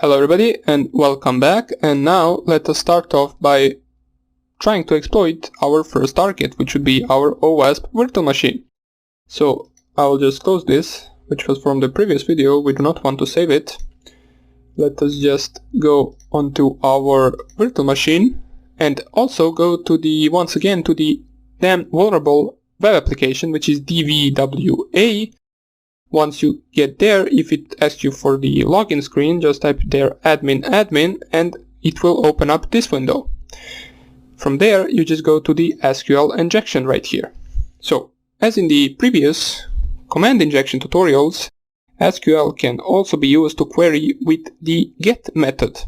Hello everybody and welcome back, and now let us start off by trying to exploit our first target, which would be our OWASP virtual machine. So I'll just close this, which was from the previous video. We do not want to save it. Let us just go onto our virtual machine and also go to once again to the damn vulnerable web application, which is DVWA. Once you get there, if it asks you for the login screen, just type there admin and it will open up this window. From there you just go to the SQL injection right here. So as in the previous command injection tutorials, SQL can also be used to query with the get method.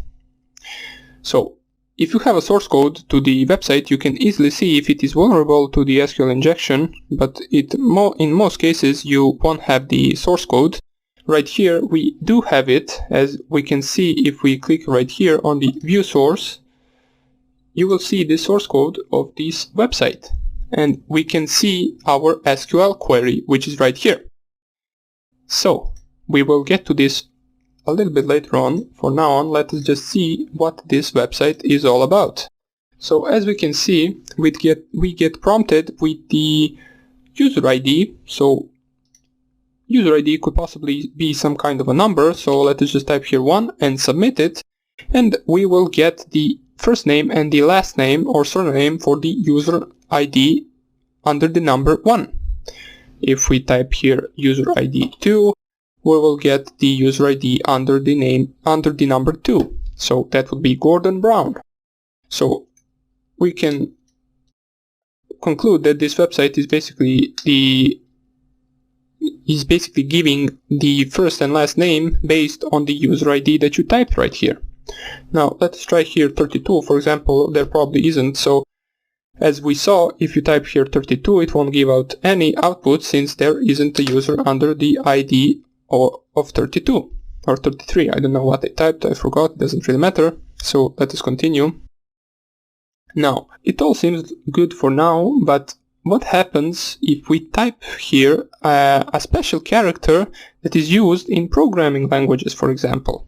So if you have a source code to the website, you can easily see if it is vulnerable to the SQL injection, but in most cases you won't have the source code. Right here we do have it, as we can see if we click right here on the view source. You will see the source code of this website, and we can see our SQL query, which is right here. So we will get to this a little bit later on. For now on, let us just see what this website is all about. So as we can see, we get prompted with the user ID. So user ID could possibly be some kind of a number, so let us just type here 1 and submit it, and we will get the first name and the last name or surname for the user ID under the number 1. If we type here user ID 2, we will get the user ID under the number 2. So that would be Gordon Brown. So we can conclude that this website is basically giving the first and last name based on the user ID that you typed right here. Now let's try here 32, for example. There probably isn't, so as we saw, if you type here 32, it won't give out any output since there isn't a user under the ID of 32 or 33. I don't know what I typed, I forgot, it doesn't really matter. So let us continue. Now it all seems good for now, but what happens if we type here a special character that is used in programming languages, for example?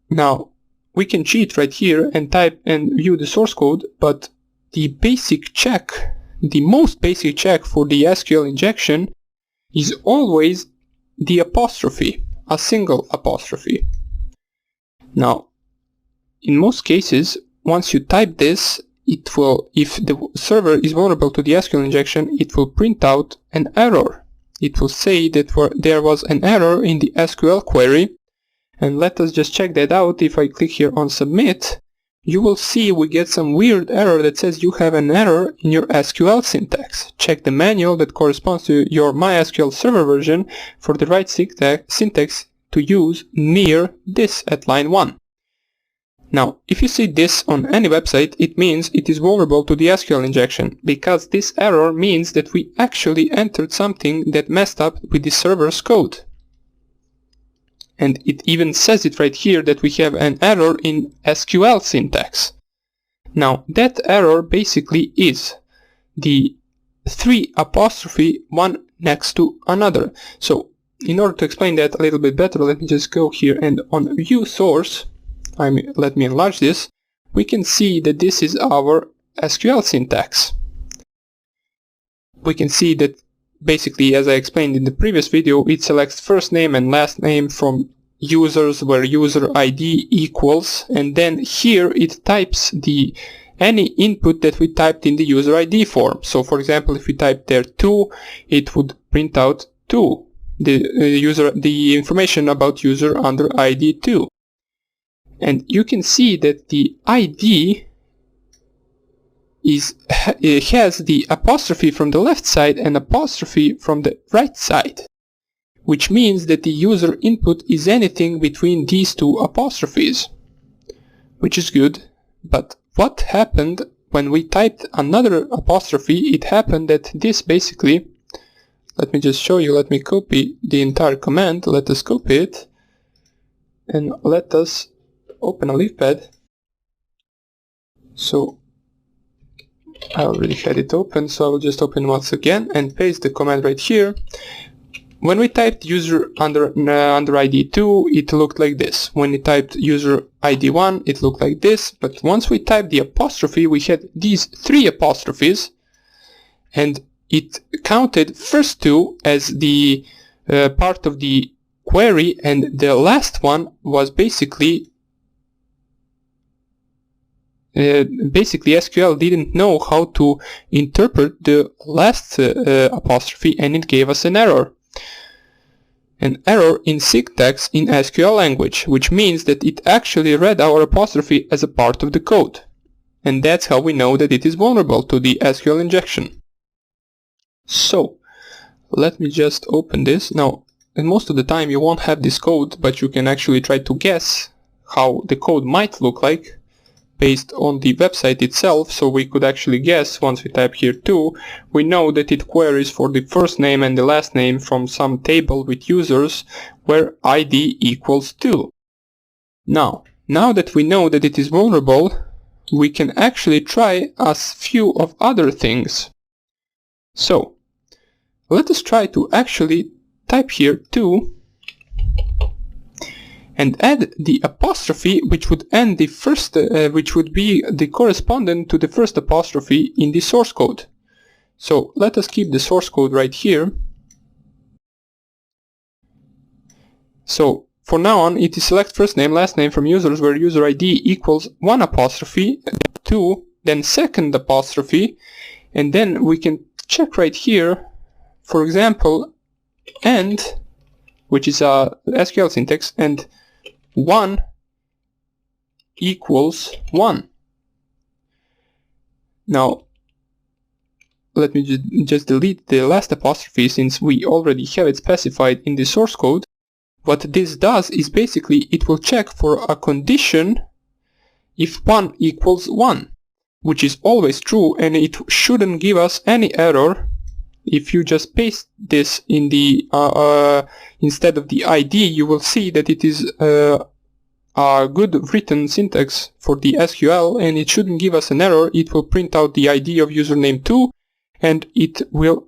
Now we can cheat right here and type and view the source code, but the basic check, the most basic check for the SQL injection is always the apostrophe, a single apostrophe. Now, in most cases, once you type this, it will, if the server is vulnerable to the SQL injection, it will print out an error. It will say that there was an error in the SQL query, and let us just check that out. If I click here on submit, you will see we get some weird error that says you have an error in your SQL syntax. Check the manual that corresponds to your MySQL server version for the right syntax to use near this at line 1. Now, if you see this on any website, it means it is vulnerable to the SQL injection, because this error means that we actually entered something that messed up with the server's code. And it even says it right here that we have an error in SQL syntax. Now that error basically is the 3 apostrophe one next to another. So in order to explain that a little bit better, let me just go here and on view source, let me enlarge this, we can see that this is our SQL syntax. We can see that basically, as I explained in the previous video, it selects first name and last name from users where user ID equals, and then here it types any input that we typed in the user ID form. So for example, if we type there 2, it would print out 2, the information about user under ID 2. And you can see that the ID has the apostrophe from the left side and apostrophe from the right side, which means that the user input is anything between these two apostrophes, which is good. But what happened when we typed another apostrophe? It happened that this basically, let me just show you, let me copy the entire command, let us copy it, and let us open a leafpad. So I already had it open, so I will just open once again and paste the command right here. when we typed user under ID 2, it looked like this. When we typed user ID 1, it looked like this. But once we typed the apostrophe, we had these 3 apostrophes, and it counted first 2 as the part of the query, and the last one was basically SQL didn't know how to interpret the last apostrophe, and it gave us an error. An error in syntax in SQL language, which means that it actually read our apostrophe as a part of the code. And that's how we know that it is vulnerable to the SQL injection. So, let me just open this. Now, and most of the time you won't have this code, but you can actually try to guess how the code might look like based on the website itself. So we could actually guess, once we type here 2, we know that it queries for the first name and the last name from some table with users where ID equals 2. Now that we know that it is vulnerable, we can actually try a few of other things. So let us try to actually type here 2 and add the apostrophe, which would end the first, which would be the correspondent to the first apostrophe in the source code. So let us keep the source code right here. So for now on, it is select first name, last name from users where user ID equals 1 apostrophe, 2, then second apostrophe, and then we can check right here, for example, and, which is a SQL syntax, and 1 equals 1. Now let me just delete the last apostrophe, since we already have it specified in the source code. What this does is basically it will check for a condition if 1 equals 1, which is always true, and it shouldn't give us any error. If you just paste this in the instead of the ID, you will see that it is a good written syntax for the SQL, and it shouldn't give us an error. It will print out the ID of username 2, and it will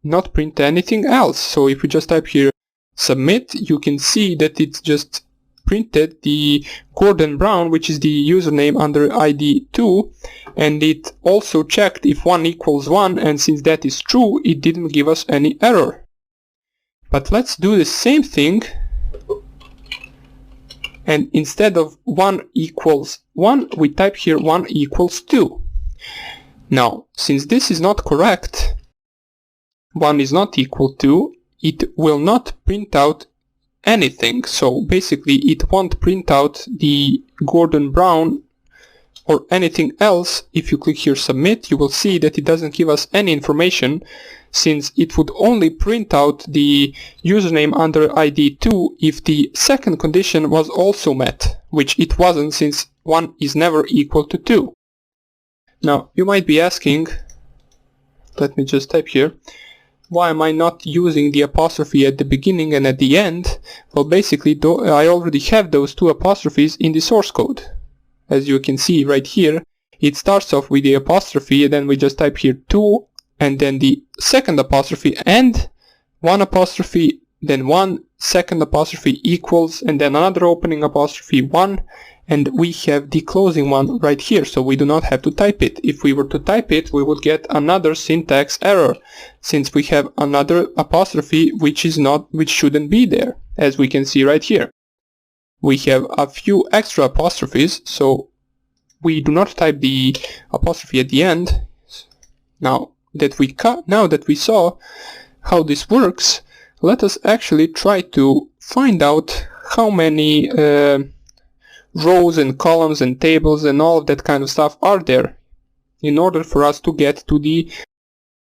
not print anything else. So if we just type here submit, you can see that it just printed the Gordon Brown, which is the username under ID 2, and it also checked if 1 equals 1, and since that is true, it didn't give us any error. But let's do the same thing, and instead of 1 equals 1, we type here 1 equals 2. Now, since this is not correct, 1 is not equal to, it will not print out anything. So basically it won't print out the Gordon Brown or anything else. If you click here submit, you will see that it doesn't give us any information, since it would only print out the username under ID 2 if the second condition was also met, which it wasn't, since 1 is never equal to 2. Now you might be asking, let me just type here, why am I not using the apostrophe at the beginning and at the end? Well, basically I already have those 2 apostrophes in the source code. As you can see right here, it starts off with the apostrophe, and then we just type here 2, and then the second apostrophe and 1 apostrophe, then 1 second apostrophe equals, and then another opening apostrophe 1, and we have the closing one right here, so we do not have to type it. If we were to type it, we would get another syntax error, since we have another apostrophe which shouldn't be there, as we can see right here. We have a few extra apostrophes, so we do not type the apostrophe at the end. Now that we saw how this works, let us actually try to find out how many rows and columns and tables and all of that kind of stuff are there, in order for us to get to the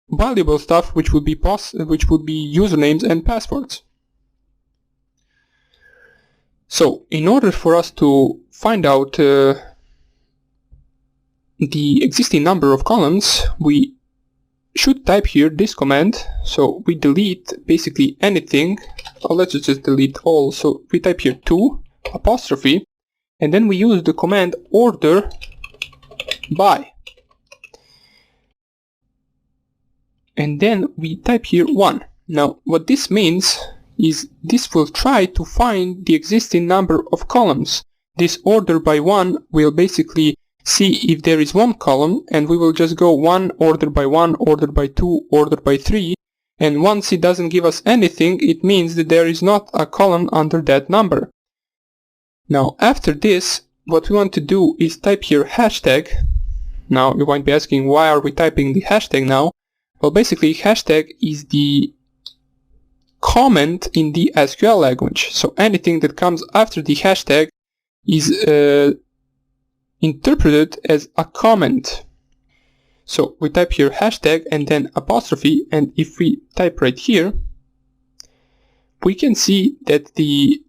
valuable stuff, which would be usernames and passwords. So in order for us to find out the existing number of columns, we should type here this command. So we delete basically anything, or let's just delete all. So we type here 2 apostrophe, and then we use the command order by, and then we type here 1. Now what this means is this will try to find the existing number of columns. This order by one will basically see if there is one column, and we will just go one, order by two, order by three, and once it doesn't give us anything, it means that there is not a column under that number. Now after this, what we want to do is type here hashtag. Now you might be asking, why are we typing the hashtag now? Well, basically hashtag is the comment in the SQL language. So anything that comes after the hashtag is interpreted as a comment. So we type here hashtag and then apostrophe, and if we type right here, we can see that the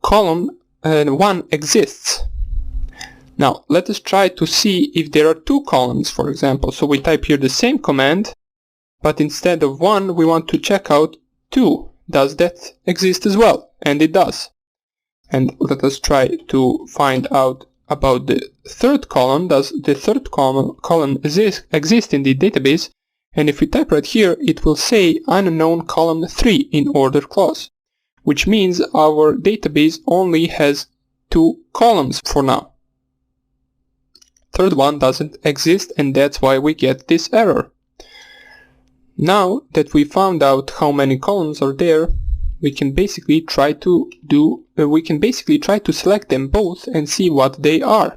column 1 exists. Now let us try to see if there are two columns, for example. So we type here the same command, but instead of 1 we want to check out 2. Does that exist as well? And it does. And let us try to find out about the third column. Does the third column exist in the database? And if we type right here, it will say unknown column 3 in order clause, which means our database only has 2 columns for now. Third one doesn't exist, and that's why we get this error. Now that we found out how many columns are there, we can basically try to select them both and see what they are.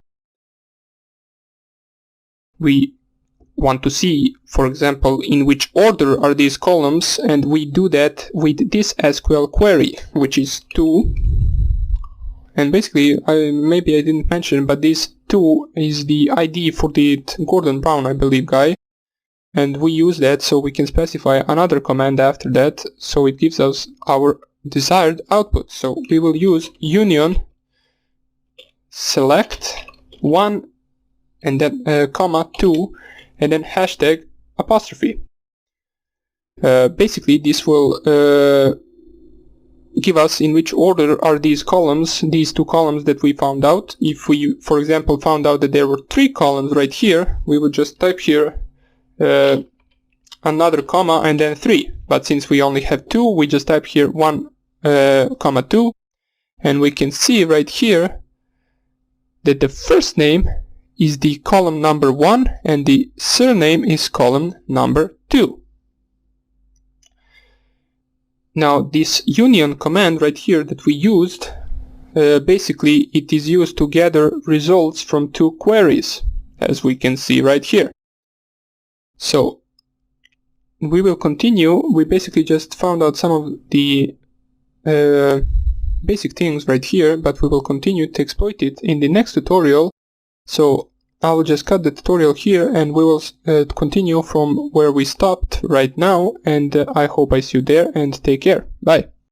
We want to see, for example, in which order are these columns, and we do that with this SQL query, which is 2. And basically, maybe I didn't mention, but this 2 is the ID for the Gordon Brown, I believe, guy. And we use that so we can specify another command after that, so it gives us our desired output. So we will use union select 1 and then comma 2 and then hashtag apostrophe. Basically this will give us in which order are these columns, these 2 columns that we found out. If we, for example, found out that there were 3 columns right here, we would just type here another comma and then 3. But since we only have 2, we just type here 1 comma 2, and we can see right here that the first name is the column number 1 and the surname is column number 2. Now this union command right here that we used, basically it is used to gather results from 2 queries, as we can see right here. So we will continue. We basically just found out some of the basic things right here, but we will continue to exploit it in the next tutorial. So I will just cut the tutorial here and we will continue from where we stopped right now, and I hope I see you there, and take care. Bye.